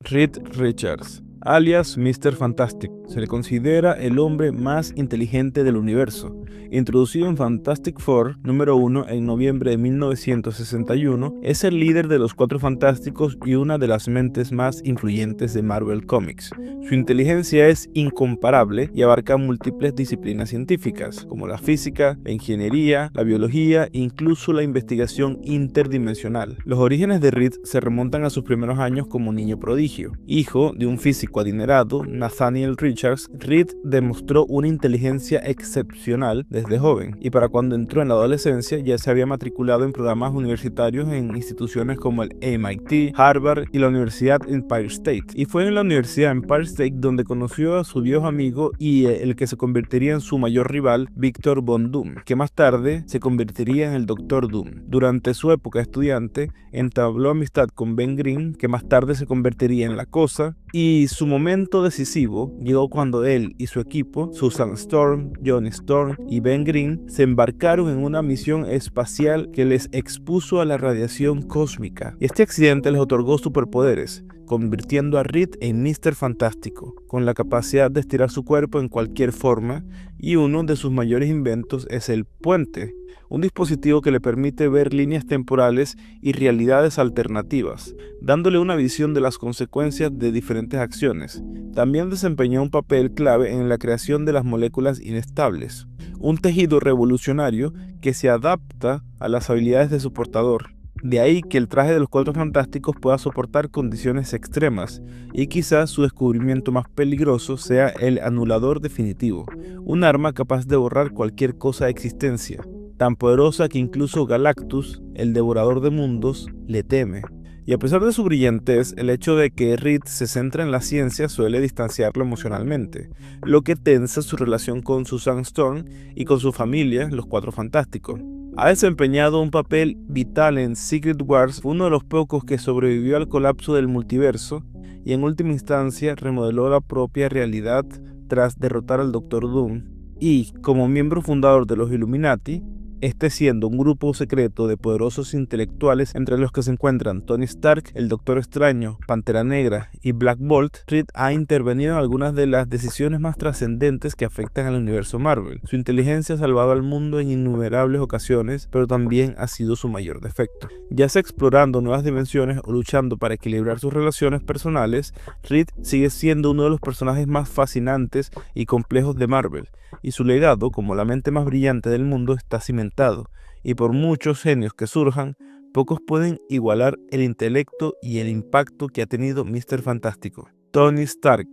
Reed Richards, alias Mr. Fantastic, se le considera el hombre más inteligente del universo. Introducido en Fantastic Four número 1 en noviembre de 1961, es el líder de los Cuatro Fantásticos y una de las mentes más influyentes de Marvel Comics. Su inteligencia es incomparable y abarca múltiples disciplinas científicas, como la física, la ingeniería, la biología e incluso la investigación interdimensional. Los orígenes de Reed se remontan a sus primeros años como niño prodigio. Hijo de un físico adinerado, Nathaniel Richards, Reed demostró una inteligencia excepcional desde joven, y para cuando entró en la adolescencia ya se había matriculado en programas universitarios en instituciones como el MIT, Harvard y la Universidad Empire State. Y fue en la Universidad Empire State donde conoció a su viejo amigo y el que se convertiría en su mayor rival, Victor Von Doom, que más tarde se convertiría en el Doctor Doom. Durante su época estudiante, entabló amistad con Ben Grimm, que más tarde se convertiría en La Cosa, y su momento decisivo llegó cuando él y su equipo, Susan Storm, Johnny Storm y Ben Grimm, se embarcaron en una misión espacial que les expuso a la radiación cósmica. Este accidente les otorgó superpoderes, convirtiendo a Reed en Mr. Fantástico, con la capacidad de estirar su cuerpo en cualquier forma, y uno de sus mayores inventos es el puente, un dispositivo que le permite ver líneas temporales y realidades alternativas, dándole una visión de las consecuencias de diferentes acciones. También desempeñó un papel clave en la creación de las moléculas inestables, un tejido revolucionario que se adapta a las habilidades de su portador. De ahí que el traje de los Cuatro Fantásticos pueda soportar condiciones extremas, y quizás su descubrimiento más peligroso sea el anulador definitivo, un arma capaz de borrar cualquier cosa de existencia, tan poderosa que incluso Galactus, el devorador de mundos, le teme. Y a pesar de su brillantez, el hecho de que Reed se centra en la ciencia suele distanciarlo emocionalmente, lo que tensa su relación con Susan Storm y con su familia, los Cuatro Fantásticos. Ha desempeñado un papel vital en Secret Wars, uno de los pocos que sobrevivió al colapso del multiverso y en última instancia remodeló la propia realidad tras derrotar al Doctor Doom. Y como miembro fundador de los Illuminati, este siendo un grupo secreto de poderosos intelectuales entre los que se encuentran Tony Stark, el Doctor Extraño, Pantera Negra y Black Bolt, Reed ha intervenido en algunas de las decisiones más trascendentes que afectan al universo Marvel. Su inteligencia ha salvado al mundo en innumerables ocasiones, pero también ha sido su mayor defecto. Ya sea explorando nuevas dimensiones o luchando para equilibrar sus relaciones personales, Reed sigue siendo uno de los personajes más fascinantes y complejos de Marvel, y su legado como la mente más brillante del mundo está cimentado, y por muchos genios que surjan, pocos pueden igualar el intelecto y el impacto que ha tenido Mr. Fantástico. Tony Stark,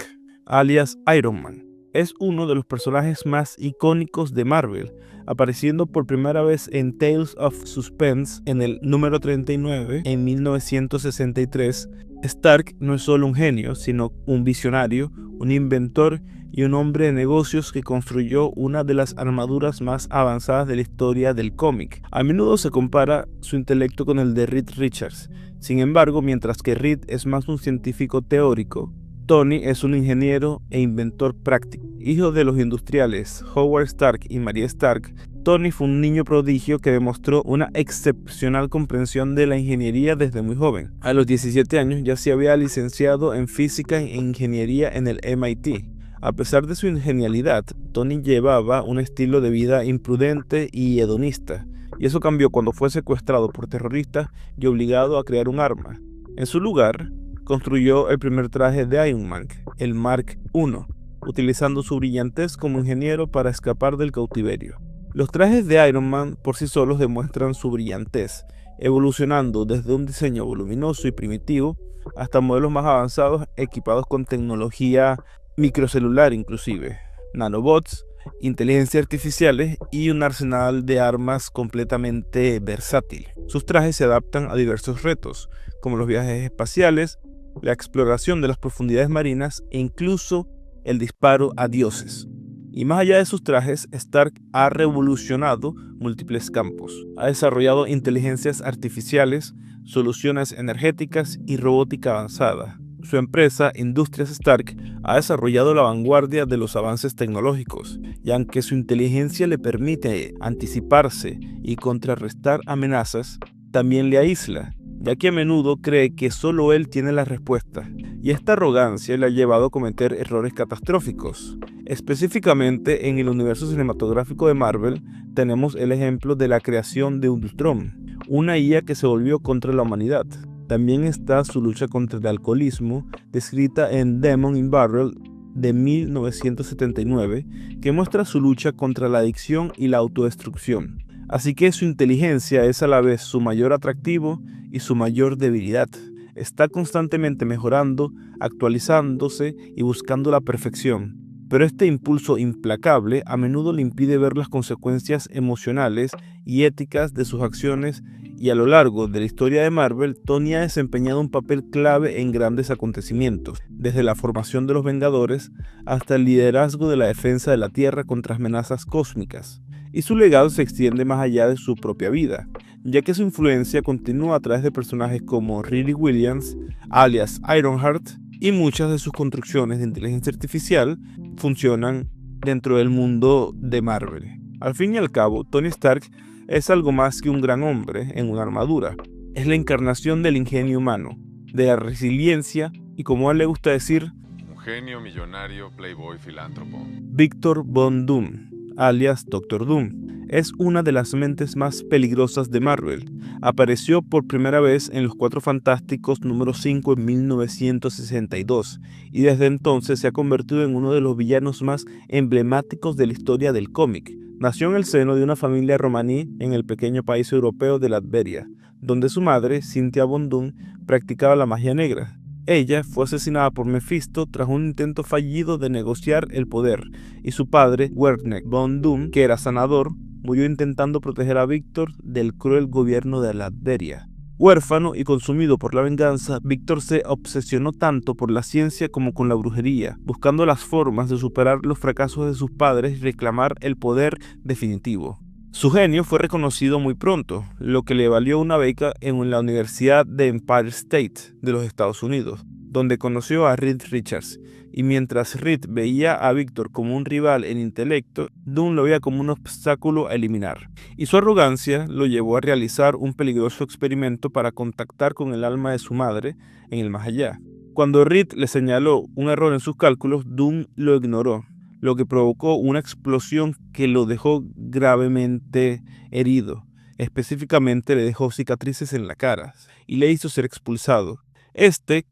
alias Iron Man, es uno de los personajes más icónicos de Marvel, apareciendo por primera vez en Tales of Suspense en el número 39 en 1963. Stark no es solo un genio, sino un visionario, un inventor y un hombre de negocios que construyó una de las armaduras más avanzadas de la historia del cómic. A menudo se compara su intelecto con el de Reed Richards. Sin embargo, mientras que Reed es más un científico teórico, Tony es un ingeniero e inventor práctico. Hijo de los industriales Howard Stark y Maria Stark, Tony fue un niño prodigio que demostró una excepcional comprensión de la ingeniería desde muy joven. A los 17 años ya se había licenciado en física e ingeniería en el MIT. A pesar de su genialidad, Tony llevaba un estilo de vida imprudente y hedonista, y eso cambió cuando fue secuestrado por terroristas y obligado a crear un arma. En su lugar, construyó el primer traje de Iron Man, el Mark I, utilizando su brillantez como ingeniero para escapar del cautiverio. Los trajes de Iron Man por sí solos demuestran su brillantez, evolucionando desde un diseño voluminoso y primitivo hasta modelos más avanzados equipados con tecnología microcelular inclusive, nanobots, inteligencia artificiales y un arsenal de armas completamente versátil. Sus trajes se adaptan a diversos retos, como los viajes espaciales, la exploración de las profundidades marinas e incluso el disparo a dioses. Y más allá de sus trajes, Stark ha revolucionado múltiples campos. Ha desarrollado inteligencias artificiales, soluciones energéticas y robótica avanzada. Su empresa, Industrias Stark, ha desarrollado la vanguardia de los avances tecnológicos, y aunque su inteligencia le permite anticiparse y contrarrestar amenazas, también le aísla, ya que a menudo cree que solo él tiene la respuesta, y esta arrogancia le ha llevado a cometer errores catastróficos. Específicamente en el universo cinematográfico de Marvel tenemos el ejemplo de la creación de Ultron, una IA que se volvió contra la humanidad. También está su lucha contra el alcoholismo, descrita en Demon in Barrel de 1979, que muestra su lucha contra la adicción y la autodestrucción. Así que su inteligencia es a la vez su mayor atractivo y su mayor debilidad. Está constantemente mejorando, actualizándose y buscando la perfección. Pero este impulso implacable a menudo le impide ver las consecuencias emocionales y éticas de sus acciones, y a lo largo de la historia de Marvel, Tony ha desempeñado un papel clave en grandes acontecimientos, desde la formación de los Vengadores hasta el liderazgo de la defensa de la Tierra contra amenazas cósmicas. Y su legado se extiende más allá de su propia vida, ya que su influencia continúa a través de personajes como Riri Williams, alias Ironheart, y muchas de sus construcciones de inteligencia artificial funcionan dentro del mundo de Marvel. Al fin y al cabo, Tony Stark es algo más que un gran hombre en una armadura. Es la encarnación del ingenio humano, de la resiliencia y, como a él le gusta decir, un genio millonario, playboy, filántropo. Victor Von Doom, alias Doctor Doom, es una de las mentes más peligrosas de Marvel. Apareció por primera vez en Los Cuatro Fantásticos número 5 en 1962 y desde entonces se ha convertido en uno de los villanos más emblemáticos de la historia del cómic. Nació en el seno de una familia romaní en el pequeño país europeo de Latveria, donde su madre, Cynthia Von Doom, practicaba la magia negra. Ella fue asesinada por Mephisto tras un intento fallido de negociar el poder, y su padre, Werner Von Doom, que era sanador, murió intentando proteger a Víctor del cruel gobierno de Latveria. Huérfano y consumido por la venganza, Víctor se obsesionó tanto por la ciencia como con la brujería, buscando las formas de superar los fracasos de sus padres y reclamar el poder definitivo. Su genio fue reconocido muy pronto, lo que le valió una beca en la Universidad de Empire State de los Estados Unidos, donde conoció a Reed Richards, y mientras Reed veía a Víctor como un rival en intelecto, Doom lo veía como un obstáculo a eliminar, y su arrogancia lo llevó a realizar un peligroso experimento para contactar con el alma de su madre en el más allá. Cuando Reed le señaló un error en sus cálculos, Doom lo ignoró, lo que provocó una explosión que lo dejó gravemente herido. Específicamente le dejó cicatrices en la cara y le hizo ser expulsado.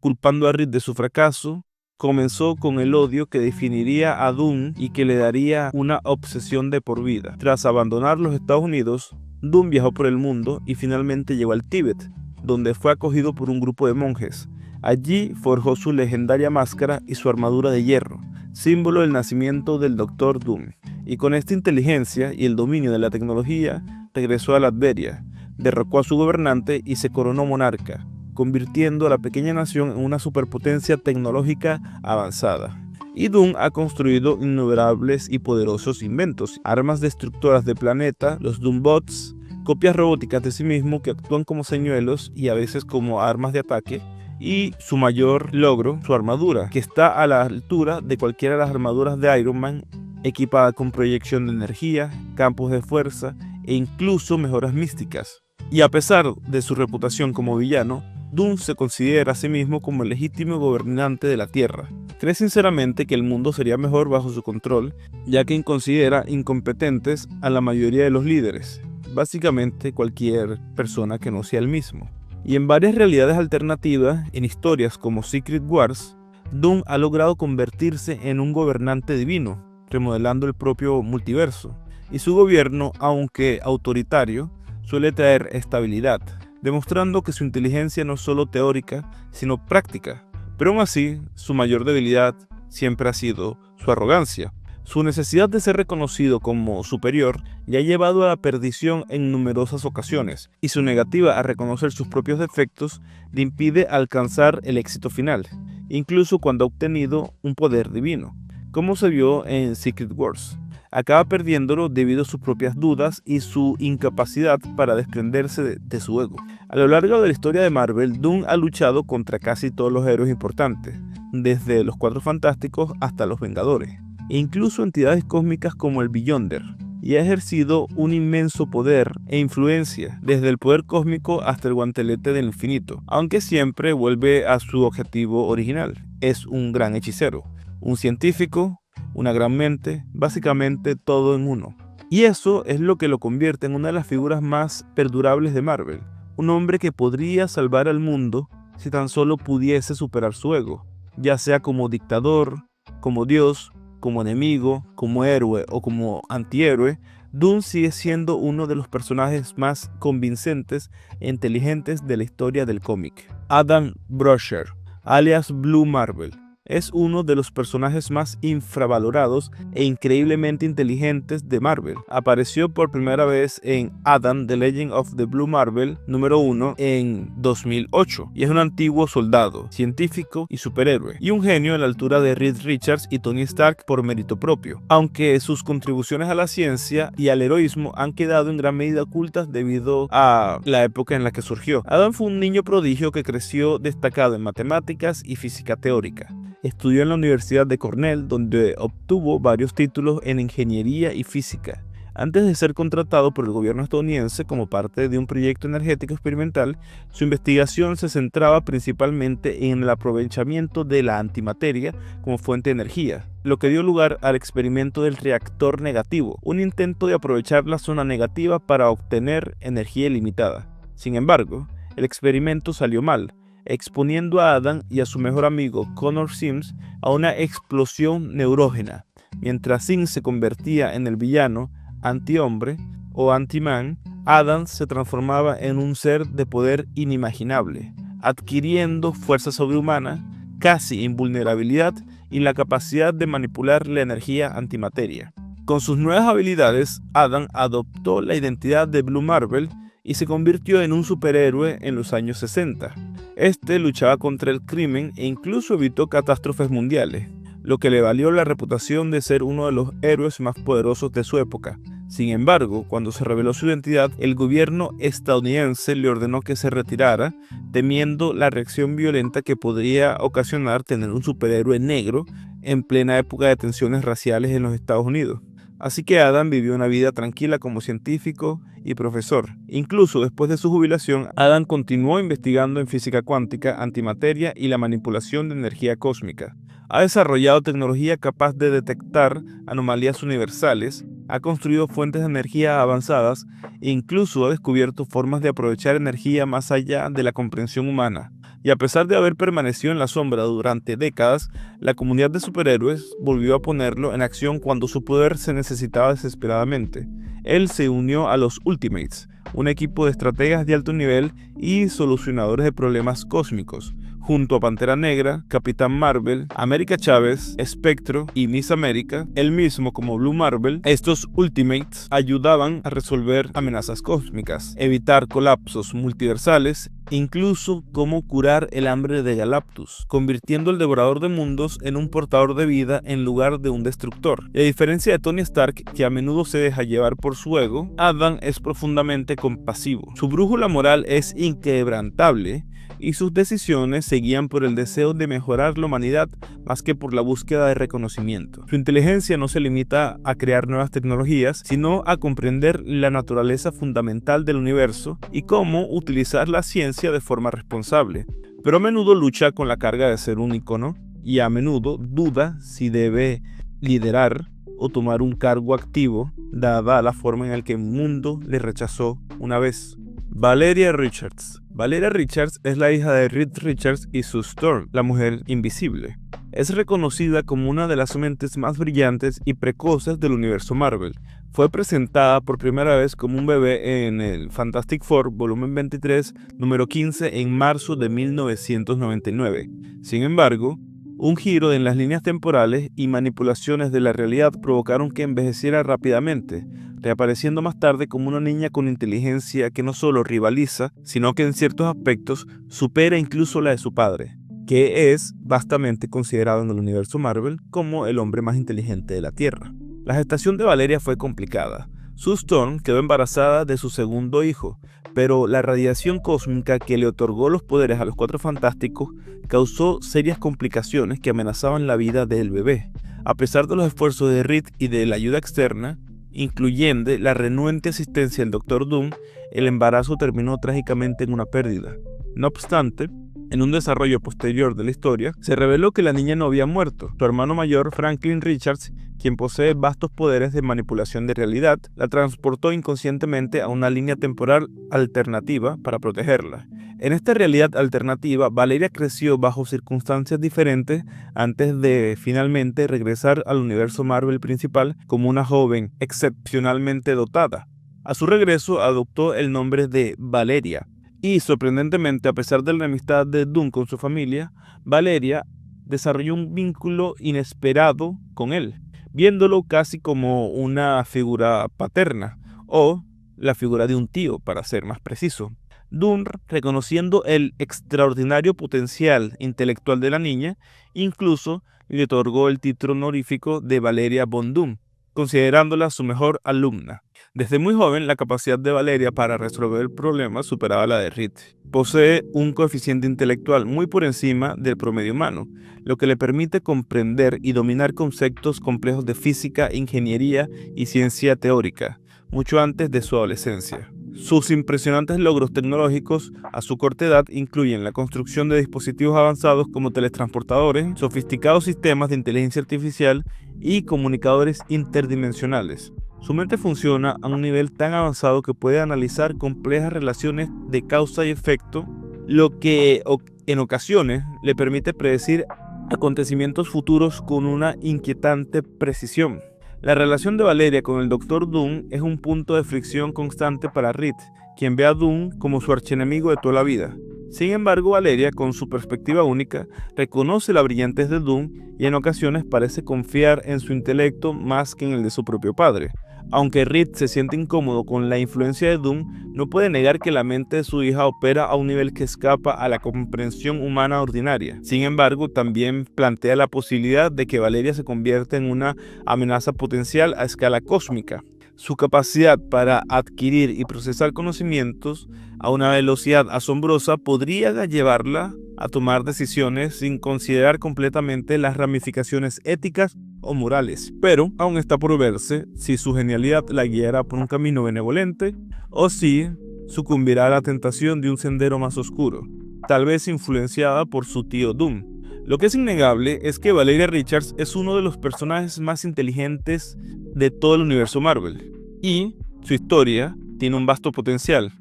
Culpando a Reed de su fracaso, comenzó con el odio que definiría a Doom y que le daría una obsesión de por vida. Tras abandonar los Estados Unidos, Doom viajó por el mundo y finalmente llegó al Tíbet, donde fue acogido por un grupo de monjes. Allí forjó su legendaria máscara y su armadura de hierro, símbolo del nacimiento del Doctor Doom. Y con esta inteligencia y el dominio de la tecnología, regresó a Latveria, derrocó a su gobernante y se coronó monarca, convirtiendo a la pequeña nación en una superpotencia tecnológica avanzada. Y Doom ha construido innumerables y poderosos inventos, armas destructoras de planeta, los Doombots, copias robóticas de sí mismo que actúan como señuelos y a veces como armas de ataque, y su mayor logro, su armadura, que está a la altura de cualquiera de las armaduras de Iron Man, equipada con proyección de energía, campos de fuerza e incluso mejoras místicas. Y a pesar de su reputación como villano, Doom se considera a sí mismo como el legítimo gobernante de la Tierra. Cree sinceramente que el mundo sería mejor bajo su control, ya que considera incompetentes a la mayoría de los líderes, básicamente cualquier persona que no sea él mismo. Y en varias realidades alternativas, en historias como Secret Wars, Doom ha logrado convertirse en un gobernante divino, remodelando el propio multiverso. Y su gobierno, aunque autoritario, suele traer estabilidad, demostrando que su inteligencia no es solo teórica, sino práctica. Pero aún así, su mayor debilidad siempre ha sido su arrogancia. Su necesidad de ser reconocido como superior le ha llevado a la perdición en numerosas ocasiones, y su negativa a reconocer sus propios defectos le impide alcanzar el éxito final, incluso cuando ha obtenido un poder divino, como se vio en Secret Wars. Acaba perdiéndolo debido a sus propias dudas y su incapacidad para desprenderse de su ego. A lo largo de la historia de Marvel, Doom ha luchado contra casi todos los héroes importantes, desde los Cuatro Fantásticos hasta los Vengadores, e incluso entidades cósmicas como el Beyonder. y ha ejercido un inmenso poder e influencia, desde el poder cósmico hasta el guantelete del infinito, aunque siempre vuelve a su objetivo original. Es un gran hechicero, un científico, una gran mente, básicamente todo en uno. Y eso es lo que lo convierte en una de las figuras más perdurables de Marvel, un hombre que podría salvar al mundo si tan solo pudiese superar su ego, ya sea como dictador, como dios, como enemigo, como héroe o como antihéroe. Doom sigue siendo uno de los personajes más convincentes e inteligentes de la historia del cómic. Adam Brasher, alias Blue Marvel, es uno de los personajes más infravalorados e increíblemente inteligentes de Marvel. Apareció por primera vez en Adam, The Legend of the Blue Marvel número 1 en 2008 y es un antiguo soldado, científico y superhéroe, y un genio a la altura de Reed Richards y Tony Stark por mérito propio, aunque sus contribuciones a la ciencia y al heroísmo han quedado en gran medida ocultas debido a la época en la que surgió. Adam fue un niño prodigio que creció destacado en matemáticas y física teórica. Estudió en la Universidad de Cornell, donde obtuvo varios títulos en ingeniería y física. Antes de ser contratado por el gobierno estadounidense como parte de un proyecto energético experimental, su investigación se centraba principalmente en el aprovechamiento de la antimateria como fuente de energía, lo que dio lugar al experimento del reactor negativo, un intento de aprovechar la zona negativa para obtener energía ilimitada. Sin embargo, el experimento salió mal, exponiendo a Adam y a su mejor amigo Connor Sims a una explosión neurógena. Mientras Sims se convertía en el villano antihombre o anti-man, Adam se transformaba en un ser de poder inimaginable, adquiriendo fuerza sobrehumana, casi invulnerabilidad y la capacidad de manipular la energía antimateria. Con sus nuevas habilidades, Adam adoptó la identidad de Blue Marvel y se convirtió en un superhéroe en los años 60. Este luchaba contra el crimen e incluso evitó catástrofes mundiales, lo que le valió la reputación de ser uno de los héroes más poderosos de su época. Sin embargo, cuando se reveló su identidad, el gobierno estadounidense le ordenó que se retirara, temiendo la reacción violenta que podría ocasionar tener un superhéroe negro en plena época de tensiones raciales en los Estados Unidos. Así que Adam vivió una vida tranquila como científico y profesor. Incluso después de su jubilación, Adam continuó investigando en física cuántica, antimateria y la manipulación de energía cósmica. Ha desarrollado tecnología capaz de detectar anomalías universales, ha construido fuentes de energía avanzadas e incluso ha descubierto formas de aprovechar energía más allá de la comprensión humana. Y a pesar de haber permanecido en la sombra durante décadas, la comunidad de superhéroes volvió a ponerlo en acción cuando su poder se necesitaba desesperadamente. Él se unió a los Ultimates, un equipo de estrategas de alto nivel y solucionadores de problemas cósmicos, junto a Pantera Negra, Capitán Marvel, América Chávez, Espectro y Miss América, él mismo como Blue Marvel. Estos Ultimates ayudaban a resolver amenazas cósmicas, evitar colapsos multiversales, incluso cómo curar el hambre de Galactus, convirtiendo al devorador de mundos en un portador de vida en lugar de un destructor. Y a diferencia de Tony Stark, que a menudo se deja llevar por su ego, Adam es profundamente compasivo. Su brújula moral es inquebrantable y sus decisiones se guían por el deseo de mejorar la humanidad más que por la búsqueda de reconocimiento. Su inteligencia no se limita a crear nuevas tecnologías, sino a comprender la naturaleza fundamental del universo y cómo utilizar la ciencia de forma responsable. Pero a menudo lucha con la carga de ser un icono y a menudo duda si debe liderar o tomar un cargo activo, dada la forma en la que el mundo le rechazó una vez. Valeria Richards. Valeria Richards es la hija de Reed Richards y Sue Storm, la mujer invisible. Es reconocida como una de las mentes más brillantes y precoces del universo Marvel. Fue presentada por primera vez como un bebé en el Fantastic Four, volumen 23, número 15, en marzo de 1999. Sin embargo, un giro en las líneas temporales y manipulaciones de la realidad provocaron que envejeciera rápidamente, reapareciendo más tarde como una niña con inteligencia que no solo rivaliza, sino que en ciertos aspectos supera incluso la de su padre, que es vastamente considerado en el universo Marvel como el hombre más inteligente de la Tierra. La gestación de Valeria fue complicada. Sue Storm quedó embarazada de su segundo hijo, pero la radiación cósmica que le otorgó los poderes a los Cuatro Fantásticos causó serias complicaciones que amenazaban la vida del bebé. A pesar de los esfuerzos de Reed y de la ayuda externa, incluyendo la renuente asistencia del Dr. Doom, el embarazo terminó trágicamente en una pérdida. No obstante, en un desarrollo posterior de la historia, se reveló que la niña no había muerto. Su hermano mayor, Franklin Richards, quien posee vastos poderes de manipulación de realidad, la transportó inconscientemente a una línea temporal alternativa para protegerla. En esta realidad alternativa, Valeria creció bajo circunstancias diferentes antes de finalmente regresar al universo Marvel principal como una joven excepcionalmente dotada. A su regreso, adoptó el nombre de Valeria. Y sorprendentemente, a pesar de la enemistad de Doom con su familia, Valeria desarrolló un vínculo inesperado con él, viéndolo casi como una figura paterna, o la figura de un tío, para ser más preciso. Doom, reconociendo el extraordinario potencial intelectual de la niña, incluso le otorgó el título honorífico de Valeria von Doom, considerándola su mejor alumna. Desde muy joven, la capacidad de Valeria para resolver problemas superaba la de Reed. Posee un coeficiente intelectual muy por encima del promedio humano, lo que le permite comprender y dominar conceptos complejos de física, ingeniería y ciencia teórica, mucho antes de su adolescencia. Sus impresionantes logros tecnológicos a su corta edad incluyen la construcción de dispositivos avanzados como teletransportadores, sofisticados sistemas de inteligencia artificial y comunicadores interdimensionales. Su mente funciona a un nivel tan avanzado que puede analizar complejas relaciones de causa y efecto, lo que en ocasiones le permite predecir acontecimientos futuros con una inquietante precisión. La relación de Valeria con el Dr. Doom es un punto de fricción constante para Reed, quien ve a Doom como su archienemigo de toda la vida. Sin embargo, Valeria, con su perspectiva única, reconoce la brillantez de Doom y en ocasiones parece confiar en su intelecto más que en el de su propio padre. Aunque Reed se siente incómodo con la influencia de Doom, no puede negar que la mente de su hija opera a un nivel que escapa a la comprensión humana ordinaria. Sin embargo, también plantea la posibilidad de que Valeria se convierta en una amenaza potencial a escala cósmica. Su capacidad para adquirir y procesar conocimientos a una velocidad asombrosa podría llevarla a tomar decisiones sin considerar completamente las ramificaciones éticas o morales. Pero aún está por verse si su genialidad la guiará por un camino benevolente o si sucumbirá a la tentación de un sendero más oscuro, tal vez influenciada por su tío Doom. Lo que es innegable es que Valeria Richards es uno de los personajes más inteligentes de todo el universo Marvel, y su historia tiene un vasto potencial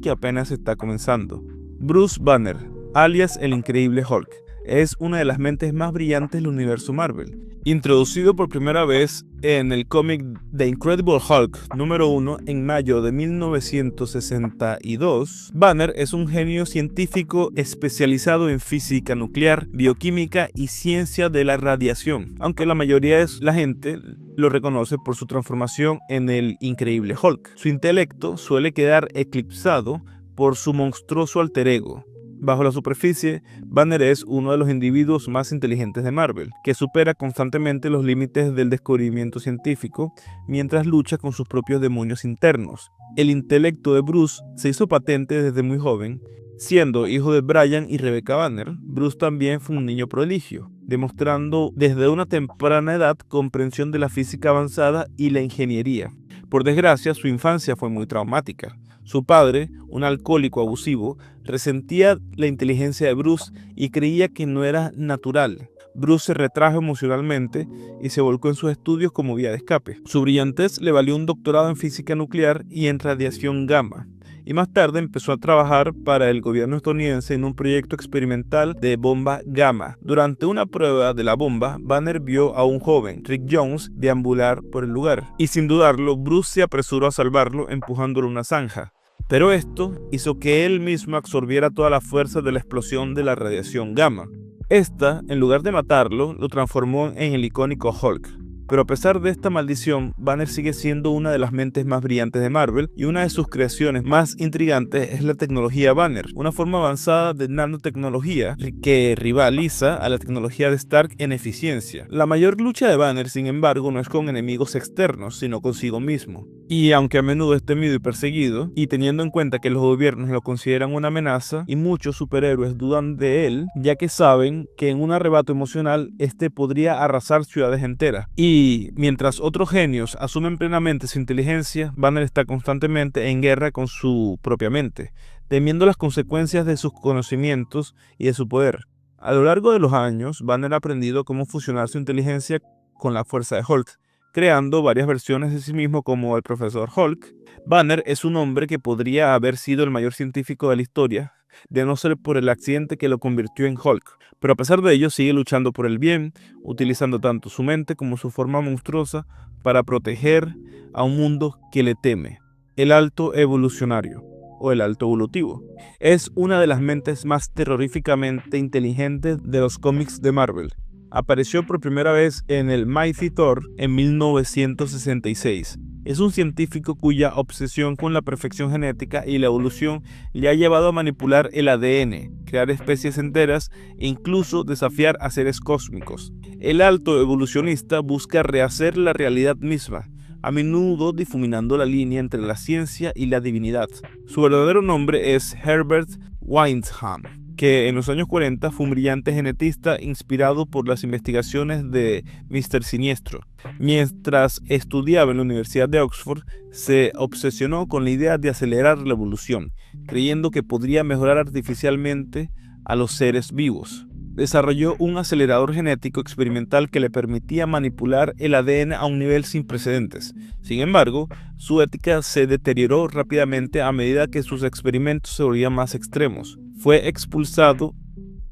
que apenas está comenzando. Bruce Banner, alias el Increíble Hulk, es una de las mentes más brillantes del universo Marvel. Introducido por primera vez en el cómic The Incredible Hulk número 1 en mayo de 1962, Banner es un genio científico especializado en física nuclear, bioquímica y ciencia de la radiación, aunque la mayoría de la gente lo reconoce por su transformación en el Increíble Hulk. Su intelecto suele quedar eclipsado por su monstruoso alter ego. Bajo la superficie, Banner es uno de los individuos más inteligentes de Marvel, que supera constantemente los límites del descubrimiento científico mientras lucha con sus propios demonios internos. El intelecto de Bruce se hizo patente desde muy joven. Siendo hijo de Brian y Rebecca Banner, Bruce también fue un niño prodigio, demostrando desde una temprana edad comprensión de la física avanzada y la ingeniería. Por desgracia, su infancia fue muy traumática. Su padre, un alcohólico abusivo, resentía la inteligencia de Bruce y creía que no era natural. Bruce se retrajo emocionalmente y se volcó en sus estudios como vía de escape. Su brillantez le valió un doctorado en física nuclear y en radiación gamma, y más tarde empezó a trabajar para el gobierno estadounidense en un proyecto experimental de bomba gamma. Durante una prueba de la bomba, Banner vio a un joven, Rick Jones, deambular por el lugar, y sin dudarlo, Bruce se apresuró a salvarlo empujándolo a una zanja. Pero esto hizo que él mismo absorbiera toda la fuerza de la explosión de la radiación gamma. Esta, en lugar de matarlo, lo transformó en el icónico Hulk. Pero a pesar de esta maldición, Banner sigue siendo una de las mentes más brillantes de Marvel, y una de sus creaciones más intrigantes es la tecnología Banner, una forma avanzada de nanotecnología que rivaliza a la tecnología de Stark en eficiencia. La mayor lucha de Banner, sin embargo, no es con enemigos externos, sino consigo mismo. Y aunque a menudo es temido y perseguido, y teniendo en cuenta que los gobiernos lo consideran una amenaza y muchos superhéroes dudan de él, ya que saben que en un arrebato emocional este podría arrasar ciudades enteras. Y mientras otros genios asumen plenamente su inteligencia, Banner está constantemente en guerra con su propia mente, temiendo las consecuencias de sus conocimientos y de su poder. A lo largo de los años, Banner ha aprendido cómo fusionar su inteligencia con la fuerza de Hulk, creando varias versiones de sí mismo como el Profesor Hulk. Banner es un hombre que podría haber sido el mayor científico de la historia, de no ser por el accidente que lo convirtió en Hulk, pero a pesar de ello sigue luchando por el bien, utilizando tanto su mente como su forma monstruosa para proteger a un mundo que le teme. El Alto Evolucionario, o el Alto Evolutivo, es una de las mentes más terroríficamente inteligentes de los cómics de Marvel. Apareció por primera vez en el Mighty Thor en 1966. Es un científico cuya obsesión con la perfección genética y la evolución le ha llevado a manipular el ADN, crear especies enteras e incluso desafiar a seres cósmicos. El alto evolucionista busca rehacer la realidad misma, a menudo difuminando la línea entre la ciencia y la divinidad. Su verdadero nombre es Herbert Windham, que en los años 40 fue un brillante genetista inspirado por las investigaciones de Mr. Siniestro. Mientras estudiaba en la Universidad de Oxford, se obsesionó con la idea de acelerar la evolución, creyendo que podría mejorar artificialmente a los seres vivos. Desarrolló un acelerador genético experimental que le permitía manipular el ADN a un nivel sin precedentes. Sin embargo, su ética se deterioró rápidamente a medida que sus experimentos se volvían más extremos. Fue expulsado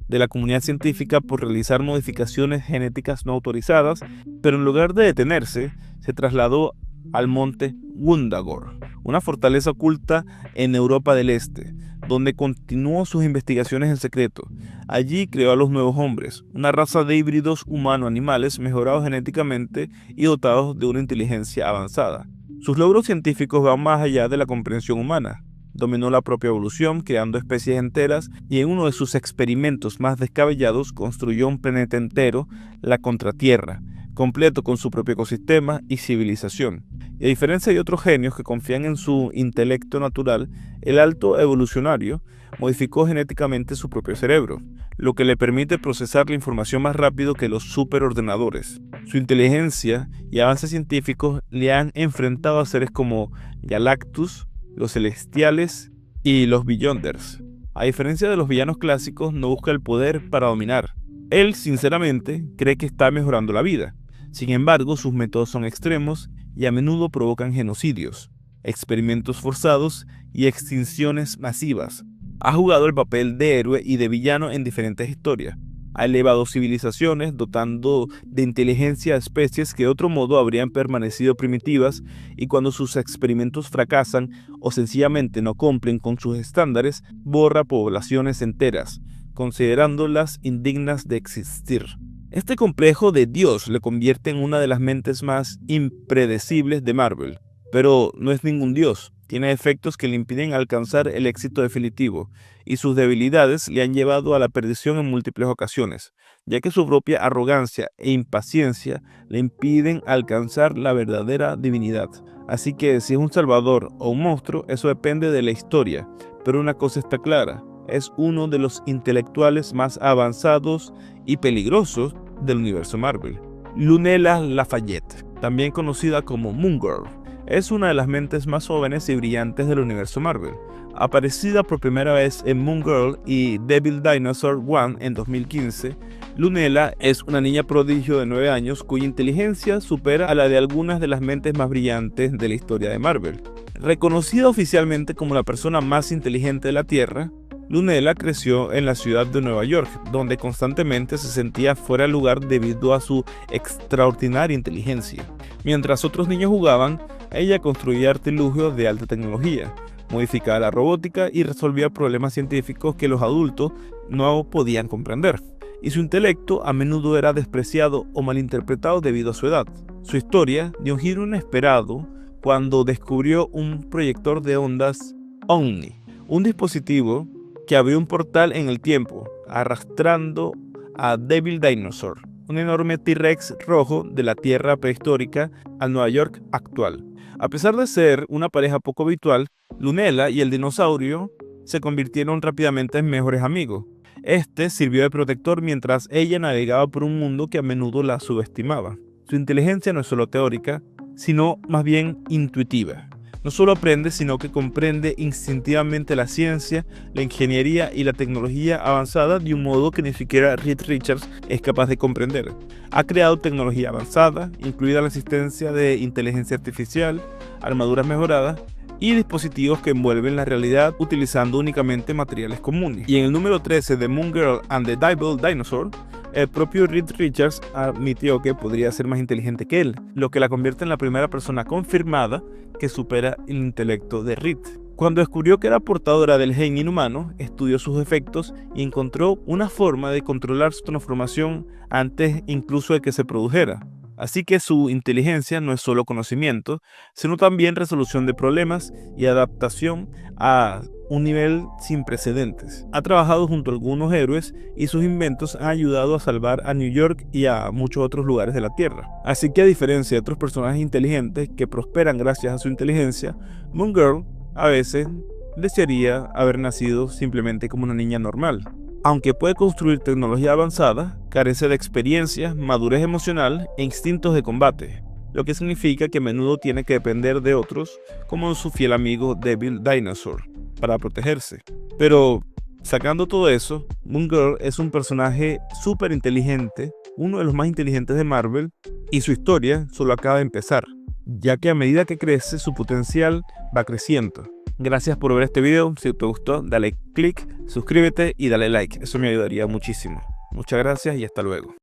de la comunidad científica por realizar modificaciones genéticas no autorizadas, pero en lugar de detenerse, se trasladó al monte Wundagore, una fortaleza oculta en Europa del Este, donde continuó sus investigaciones en secreto. Allí creó a los nuevos hombres, una raza de híbridos humano-animales mejorados genéticamente y dotados de una inteligencia avanzada. Sus logros científicos van más allá de la comprensión humana. Dominó la propia evolución, creando especies enteras, y en uno de sus experimentos más descabellados construyó un planeta entero, la Contratierra, completo con su propio ecosistema y civilización. Y a diferencia de otros genios que confían en su intelecto natural, el alto evolucionario modificó genéticamente su propio cerebro, lo que le permite procesar la información más rápido que los superordenadores. Su inteligencia y avances científicos le han enfrentado a seres como Galactus, los Celestiales y los Beyonders. A diferencia de los villanos clásicos, no busca el poder para dominar. Él, sinceramente, cree que está mejorando la vida. Sin embargo, sus métodos son extremos y a menudo provocan genocidios, experimentos forzados y extinciones masivas. Ha jugado el papel de héroe y de villano en diferentes historias. Ha elevado civilizaciones, dotando de inteligencia a especies que de otro modo habrían permanecido primitivas, y cuando sus experimentos fracasan o sencillamente no cumplen con sus estándares, borra poblaciones enteras, considerándolas indignas de existir. Este complejo de Dios le convierte en una de las mentes más impredecibles de Marvel, pero no es ningún Dios. Tiene efectos que le impiden alcanzar el éxito definitivo, y sus debilidades le han llevado a la perdición en múltiples ocasiones, ya que su propia arrogancia e impaciencia le impiden alcanzar la verdadera divinidad. Así que si es un salvador o un monstruo, eso depende de la historia, pero una cosa está clara: es uno de los intelectuales más avanzados y peligrosos del universo Marvel. Lunella Lafayette, también conocida como Moon Girl, es una de las mentes más jóvenes y brillantes del universo Marvel. Aparecida por primera vez en Moon Girl y Devil Dinosaur 1 en 2015, Lunella es una niña prodigio de 9 años cuya inteligencia supera a la de algunas de las mentes más brillantes de la historia de Marvel. Reconocida oficialmente como la persona más inteligente de la Tierra, Lunella creció en la ciudad de Nueva York, donde constantemente se sentía fuera de lugar debido a su extraordinaria inteligencia. Mientras otros niños jugaban, ella construía artilugios de alta tecnología, modificaba la robótica y resolvía problemas científicos que los adultos no podían comprender. Y su intelecto a menudo era despreciado o malinterpretado debido a su edad. Su historia dio un giro inesperado cuando descubrió un proyector de ondas Omni, un dispositivo que abrió un portal en el tiempo, arrastrando a Devil Dinosaur un enorme T-Rex rojo de la Tierra prehistórica al Nueva York actual. A pesar de ser una pareja poco habitual, Lunella y el dinosaurio se convirtieron rápidamente en mejores amigos. Este sirvió de protector mientras ella navegaba por un mundo que a menudo la subestimaba. Su inteligencia no es solo teórica, sino más bien intuitiva. No solo aprende, sino que comprende instintivamente la ciencia, la ingeniería y la tecnología avanzada de un modo que ni siquiera Reed Richards es capaz de comprender. Ha creado tecnología avanzada, incluida la existencia de inteligencia artificial, armaduras mejoradas y dispositivos que envuelven la realidad utilizando únicamente materiales comunes. Y en el número 13 de Moon Girl and the Devil Dinosaur, el propio Reed Richards admitió que podría ser más inteligente que él, lo que la convierte en la primera persona confirmada que supera el intelecto de Reed. Cuando descubrió que era portadora del gen inhumano, estudió sus efectos y encontró una forma de controlar su transformación antes incluso de que se produjera. Así que su inteligencia no es solo conocimiento, sino también resolución de problemas y adaptación a un nivel sin precedentes. Ha trabajado junto a algunos héroes y sus inventos han ayudado a salvar a New York y a muchos otros lugares de la Tierra. Así que a diferencia de otros personajes inteligentes que prosperan gracias a su inteligencia, Moon Girl a veces desearía haber nacido simplemente como una niña normal. Aunque puede construir tecnología avanzada, carece de experiencia, madurez emocional e instintos de combate, lo que significa que a menudo tiene que depender de otros, como su fiel amigo Devil Dinosaur, para protegerse. Pero, sacando todo eso, Moon Girl es un personaje súper inteligente, uno de los más inteligentes de Marvel, y su historia solo acaba de empezar, ya que a medida que crece, su potencial va creciendo. Gracias por ver este video. Si te gustó, dale click, suscríbete y dale like. Eso me ayudaría muchísimo. Muchas gracias y hasta luego.